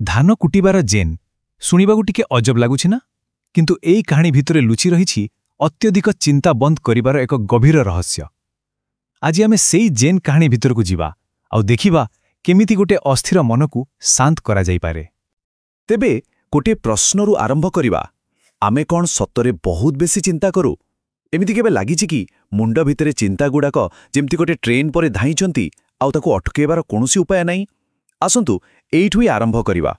ଧାନ କୁଟିବାର ଜେନ୍ ଶୁଣିବାକୁ ଟିକେ ଅଜବ ଲାଗୁଛି ନା? କିନ୍ତୁ ଏଇ କାହାଣୀ ଭିତରେ ଲୁଚି ରହିଛି ଅତ୍ୟଧିକ ଚିନ୍ତା ବନ୍ଦ କରିବାର ଏକ ଗଭୀର ରହସ୍ୟ। ଆଜି ଆମେ ସେଇ ଜେନ୍ କାହାଣୀ ଭିତରକୁ ଯିବା ଆଉ ଦେଖିବା କେମିତି ଗୋଟେ ଅସ୍ଥିର ମନକୁ ଶାନ୍ତ କରାଯାଇପାରେ। ତେବେ ଗୋଟିଏ ପ୍ରଶ୍ନରୁ ଆରମ୍ଭ କରିବା। ଆମେ କ'ଣ ସତରେ ବହୁତ ବେଶୀ ଚିନ୍ତା କରୁ? ଏମିତି କେବେ ଲାଗିଛି କି ମୁଣ୍ଡ ଭିତରେ ଚିନ୍ତାଗୁଡ଼ାକ ଯେମିତି ଗୋଟେ ଟ୍ରେନ୍ ପରେ ଧାଇଁଛନ୍ତି ଆଉ ତାକୁ ଅଟକାଇବାର କୌଣସି ଉପାୟ ନାହିଁ? ଆସନ୍ତୁ ଏଇଠୁ ହିଁ ଆରମ୍ଭ କରିବା।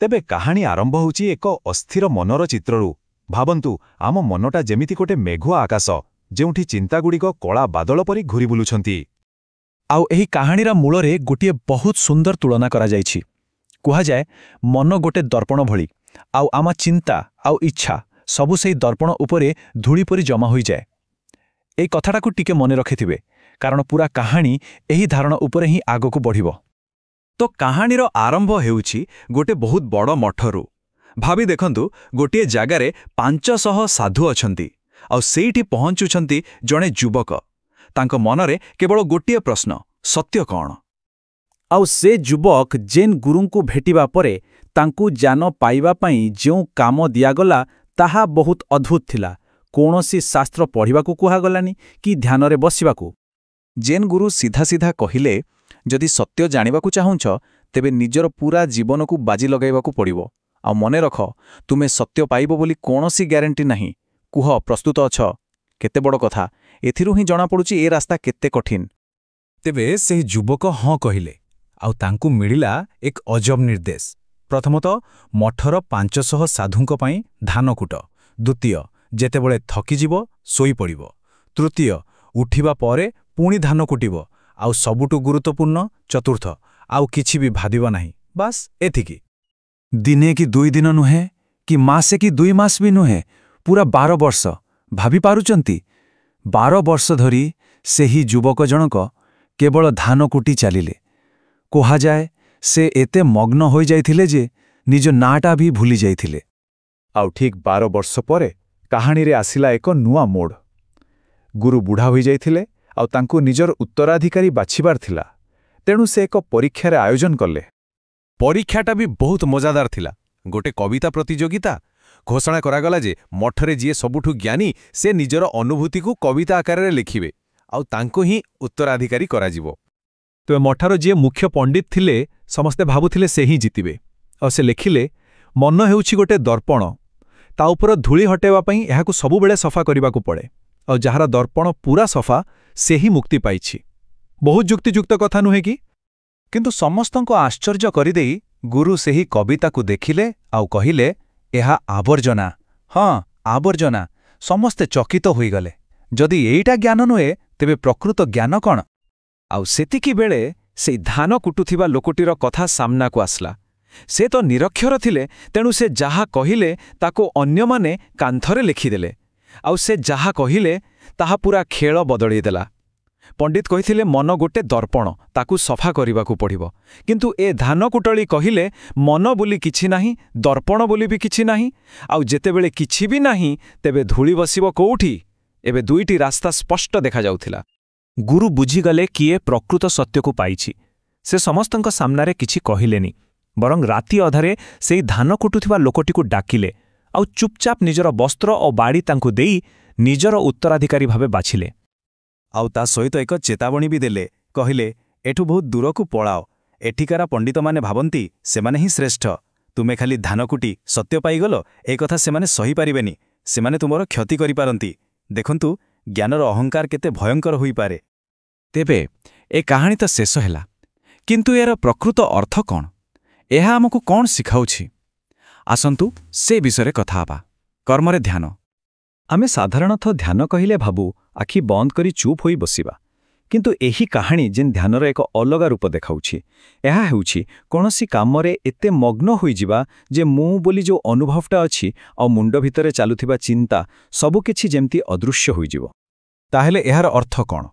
ତେବେ କାହାଣୀ ଆରମ୍ଭ ହେଉଛି ଏକ ଅସ୍ଥିର ମନର ଚିତ୍ରରୁ। ଭାବନ୍ତୁ, ଆମ ମନଟା ଯେମିତି ଗୋଟେ ମେଘୁଆ ଆକାଶ, ଯେଉଁଠି ଚିନ୍ତାଗୁଡ଼ିକ କଳା ବାଦଳ ପରି ଘୂରି ବୁଲୁଛନ୍ତି। ଆଉ ଏହି କାହାଣୀର ମୂଳରେ ଗୋଟିଏ ବହୁତ ସୁନ୍ଦର ତୁଳନା କରାଯାଇଛି। କୁହାଯାଏ, ମନ ଗୋଟେ ଦର୍ପଣ ଭଳି, ଆଉ ଆମ ଚିନ୍ତା ଆଉ ଇଚ୍ଛା ସବୁ ସେହି ଦର୍ପଣ ଉପରେ ଧୂଳି ପରି ଜମା ହୋଇଯାଏ। ଏହି କଥାଟାକୁ ଟିକେ ମନେ ରଖିଥିବେ, କାରଣ ପୁରା କାହାଣୀ ଏହି ଧାରଣା ଉପରେ ହିଁ ଆଗକୁ ବଢ଼ିବ। ତ କାହାଣୀର ଆରମ୍ଭ ହେଉଛି ଗୋଟେ ବହୁତ ବଡ଼ ମଠରୁ। ଭାବି ଦେଖନ୍ତୁ, ଗୋଟିଏ ଜାଗାରେ 500 ସାଧୁ ଅଛନ୍ତି, ଆଉ ସେଇଠି ପହଞ୍ଚୁଛନ୍ତି ଜଣେ ଯୁବକ। ତାଙ୍କ ମନରେ କେବଳ ଗୋଟିଏ ପ୍ରଶ୍ନ, ସତ୍ୟ କ'ଣ? ଆଉ ସେ ଯୁବକ ଜେନ୍ ଗୁରୁଙ୍କୁ ଭେଟିବା ପରେ ତାଙ୍କୁ ଜ୍ଞାନ ପାଇବା ପାଇଁ ଯେଉଁ କାମ ଦିଆଗଲା ତାହା ବହୁତ ଅଦ୍ଭୁତ ଥିଲା। କୌଣସି ଶାସ୍ତ୍ର ପଢ଼ିବାକୁ କୁହାଗଲାନି କି ଧ୍ୟାନରେ ବସିବାକୁ। ଜେନ୍ ଗୁରୁ ସିଧା ସିଧା କହିଲେ, ଯଦି ସତ୍ୟ ଜାଣିବାକୁ ଚାହୁଁଛ, ତେବେ ନିଜର ପୁରା ଜୀବନକୁ ବାଜି ଲଗାଇବାକୁ ପଡ଼ିବ। ଆଉ ମନେ ରଖ, ତୁମେ ସତ୍ୟ ପାଇବ ବୋଲି କୌଣସି ଗ୍ୟାରେଣ୍ଟି ନାହିଁ। କୁହ, ପ୍ରସ୍ତୁତ ଅଛ? କେତେ ବଡ଼ କଥା! ଏଥିରୁ ହିଁ ଜଣାପଡ଼ୁଛି ଏ ରାସ୍ତା କେତେ କଠିନ। ତେବେ ସେହି ଯୁବକ ହଁ କହିଲେ, ଆଉ ତାଙ୍କୁ ମିଳିଲା ଏକ ଅଜବ ନିର୍ଦ୍ଦେଶ। ପ୍ରଥମତଃ, ମଠର 500 ସାଧୁଙ୍କ ପାଇଁ ଧାନ କୁଟ। ଦ୍ୱିତୀୟ, ଯେତେବେଳେ ଥକିଯିବ ଶୋଇପଡ଼ିବ। ତୃତୀୟ, ଉଠିବା ପରେ ପୁଣି ଧାନ କୁଟିବ। ଆଉ ସବୁଠୁ ଗୁରୁତ୍ୱପୂର୍ଣ୍ଣ, ଚତୁର୍ଥ, ଆଉ କିଛି ବି ଭାବିବ ନାହିଁ। ବାସ୍ ଏତିକି। ଦିନେ କି 2 ଦିନ ନୁହେଁ, କି ମାସେ କି 2 ମାସ ବି ନୁହେଁ, ପୁରା 12 ବର୍ଷ। ଭାବି ପାରୁଛନ୍ତି? 12 ବର୍ଷ ଧରି ସେହି ଯୁବକ ଜଣକ କେବଳ ଧାନ କୁଟି ଚାଲିଲେ। କୁହାଯାଏ, ସେ ଏତେ ମଗ୍ନ ହୋଇଯାଇଥିଲେ ଯେ ନିଜ ନାଁଟା ବି ଭୁଲି ଯାଇଥିଲେ। ଆଉ ଠିକ୍ 12 ବର୍ଷ ପରେ କାହାଣୀରେ ଆସିଲା ଏକ ନୂଆ ମୋଡ଼। ଗୁରୁ ବୁଢ଼ା ହୋଇଯାଇଥିଲେ, ଆଉ ତାଙ୍କୁ ନିଜର ଉତ୍ତରାଧିକାରୀ ବାଛିବାର ଥିଲା। ତେଣୁ ସେ ଏକ ପରୀକ୍ଷାର ଆୟୋଜନ କଲେ। ପରୀକ୍ଷାଟା ବି ବହୁତ ମଜାଦାର ଥିଲା। ଗୋଟେ କବିତା ପ୍ରତିଯୋଗିତା। ଘୋଷଣା କରାଗଲା ଯେ ମଠରେ ଯିଏ ସବୁଠୁ ଜ୍ଞାନୀ, ସେ ନିଜର ଅନୁଭୂତିକୁ କବିତା ଆକାରରେ ଲେଖିବେ, ଆଉ ତାଙ୍କୁ ହିଁ ଉତ୍ତରାଧିକାରୀ କରାଯିବ। ତେବେ ମଠର ଯିଏ ମୁଖ୍ୟ ପଣ୍ଡିତ ଥିଲେ, ସମସ୍ତେ ଭାବୁଥିଲେ ସେ ହିଁ ଜିତିବେ। ଆଉ ସେ ଲେଖିଲେ, ମନ ହେଉଛି ଗୋଟେ ଦର୍ପଣ। ତା ଉପର ଧୂଳି ହଟାଇବା ପାଇଁ ଏହାକୁ ସବୁବେଳେ ସଫା କରିବାକୁ ପଡ଼େ। ଆଉ ଯାହାର ଦର୍ପଣ ପୁରା ସଫା, ସେ ହିଁ ମୁକ୍ତି ପାଇଛି। ବହୁତ ଯୁକ୍ତିଯୁକ୍ତ କଥା ନୁହେଁ କି? କିନ୍ତୁ ସମସ୍ତଙ୍କୁ ଆଶ୍ଚର୍ଯ୍ୟ କରିଦେଇ ଗୁରୁ ସେହି କବିତାକୁ ଦେଖିଲେ ଆଉ କହିଲେ, ଏହା ଆବର୍ଜନା। ହଁ, ଆବର୍ଜନା। ସମସ୍ତେ ଚକିତ ହୋଇଗଲେ। ଯଦି ଏଇଟା ଜ୍ଞାନ ନୁହେଁ, ତେବେ ପ୍ରକୃତ ଜ୍ଞାନ କ'ଣ? ଆଉ ସେତିକିବେଳେ ସେଇ ଧାନ କୁଟୁଥିବା ଲୋକଟିର କଥା ସାମ୍ନାକୁ ଆସିଲା। ସେ ତ ନିରକ୍ଷର ଥିଲେ, ତେଣୁ ସେ ଯାହା କହିଲେ ତାକୁ ଅନ୍ୟମାନେ କାନ୍ଥରେ ଲେଖିଦେଲେ। ଆଉ ସେ ଯାହା କହିଲେ ତାହା ପୁରା ଖେଳ ବଦଳେଇଦେଲା। ପଣ୍ଡିତ କହିଥିଲେ, ମନ ଗୋଟେ ଦର୍ପଣ, ତାକୁ ସଫା କରିବାକୁ ପଡ଼ିବ। କିନ୍ତୁ ଏ ଧାନ କୁଟଳି କହିଲେ, ମନ ବୋଲି କିଛି ନାହିଁ, ଦର୍ପଣ ବୋଲି ବି କିଛି ନାହିଁ। ଆଉ ଯେତେବେଳେ କିଛି ବି ନାହିଁ, ତେବେ ଧୂଳି ବସିବ କୋଉଠି? ଏବେ 2ଟି ରାସ୍ତା ସ୍ପଷ୍ଟ ଦେଖାଯାଉଥିଲା। ଗୁରୁ ବୁଝିଗଲେ କିଏ ପ୍ରକୃତ ସତ୍ୟକୁ ପାଇଛି। ସେ ସମସ୍ତଙ୍କ ସାମ୍ନାରେ କିଛି କହିଲେନି, ବରଂ ରାତି ଅଧାରେ ସେଇ ଧାନ କୁଟୁଥିବା ଲୋକଟିକୁ ଡାକିଲେ, ଆଉ ଚୁପଚାପ ନିଜର ବସ୍ତ୍ର ଓ ବାଡ଼ି ତାଙ୍କୁ ଦେଇ ନିଜର ଉତ୍ତରାଧିକାରୀ ଭାବେ ବାଛିଲେ। ଆଉ ତା ସହିତ ଏକ ଚେତାବନୀ ବି ଦେଲେ। କହିଲେ, ଏଠୁ ବହୁତ ଦୂରକୁ ପଳାଅ। ଏଠିକାର ପଣ୍ଡିତମାନେ ଭାବନ୍ତି ସେମାନେ ହିଁ ଶ୍ରେଷ୍ଠ। ତୁମେ ଖାଲି ଧାନ କୁଟି ସତ୍ୟ ପାଇଗଲ, ଏ କଥା ସେମାନେ ସହିପାରିବେନି। ସେମାନେ ତୁମର କ୍ଷତି କରିପାରନ୍ତି। ଦେଖନ୍ତୁ, ଜ୍ଞାନର ଅହଙ୍କାର କେତେ ଭୟଙ୍କର ହୋଇପାରେ। ତେବେ ଏ କାହାଣୀ ତ ଶେଷ ହେଲା, କିନ୍ତୁ ଏହାର ପ୍ରକୃତ ଅର୍ଥ କ'ଣ? ଏହା ଆମକୁ କ'ଣ ଶିଖାଉଛି? ଆସନ୍ତୁ ସେ ବିଷୟରେ କଥା ହେବା। କର୍ମରେ ଧ୍ୟାନ। ଆମେ ସାଧାରଣତଃ ଧ୍ୟାନ କହିଲେ ଭାବୁ ଆଖି ବନ୍ଦ କରି ଚୁପ୍ ହୋଇ ବସିବା। କିନ୍ତୁ ଏହି କାହାଣୀ ଯେନ୍ ଧ୍ୟାନର ଏକ ଅଲଗା ରୂପ ଦେଖାଉଛି। ଏହା ହେଉଛି କୌଣସି କାମରେ ଏତେ ମଗ୍ନ ହୋଇଯିବା ଯେ ମୁଁ ବୋଲି ଯେଉଁ ଅନୁଭବଟା ଅଛି ଆଉ ମୁଣ୍ଡ ଭିତରେ ଚାଲୁଥିବା ଚିନ୍ତା ସବୁକିଛି ଯେମିତି ଅଦୃଶ୍ୟ ହୋଇଯିବ। ତାହେଲେ ଏହାର ଅର୍ଥ କ'ଣ?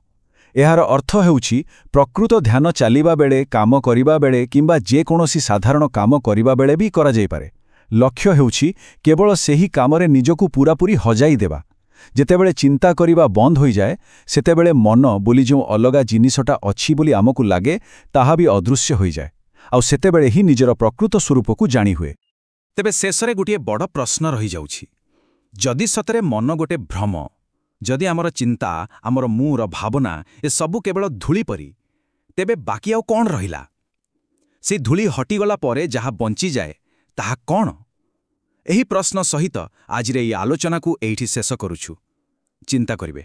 ଏହାର ଅର୍ଥ ହେଉଛି ପ୍ରକୃତ ଧ୍ୟାନ ଚାଲିବା ବେଳେ, କାମ କରିବା ବେଳେ କିମ୍ବା ଯେକୌଣସି ସାଧାରଣ କାମ କରିବା ବେଳେ ବି କରାଯାଇପାରେ। ଲକ୍ଷ୍ୟ ହେଉଛି କେବଳ ସେହି କାମରେ ନିଜକୁ ପୂରାପୂରି ହଜାଇ ଦେବା। ଯେତେବେଳେ ଚିନ୍ତା କରିବା ବନ୍ଦ ହୋଇଯାଏ, ସେତେବେଳେ ମନ ବୋଲି ଯେଉଁ ଅଲଗା ଜିନିଷଟା ଅଛି ବୋଲି ଆମକୁ ଲାଗେ, ତାହା ବି ଅଦୃଶ୍ୟ ହୋଇଯାଏ। ଆଉ ସେତେବେଳେ ହିଁ ନିଜର ପ୍ରକୃତ ସ୍ୱରୂପକୁ ଜାଣିହୁଏ। ତେବେ ଶେଷରେ ଗୋଟିଏ ବଡ଼ ପ୍ରଶ୍ନ ରହିଯାଉଛି। ଯଦି ସତରେ ମନ ଗୋଟେ ଭ୍ରମ, ଯଦି ଆମର ଚିନ୍ତା, ଆମର ମୁଁର ଭାବନା ଏସବୁ କେବଳ ଧୂଳି ପରି, ତେବେ ବାକି ଆଉ କ'ଣ ରହିଲା? ସେଇ ଧୂଳି ହଟିଗଲା ପରେ ଯାହା ବଞ୍ଚିଯାଏ ତାହା କ'ଣ? ଏହି ପ୍ରଶ୍ନ ସହିତ ଆଜିର ଏହି ଆଲୋଚନାକୁ ଏଇଠି ଶେଷ କରୁଛୁ। ଚିନ୍ତା କରିବେ।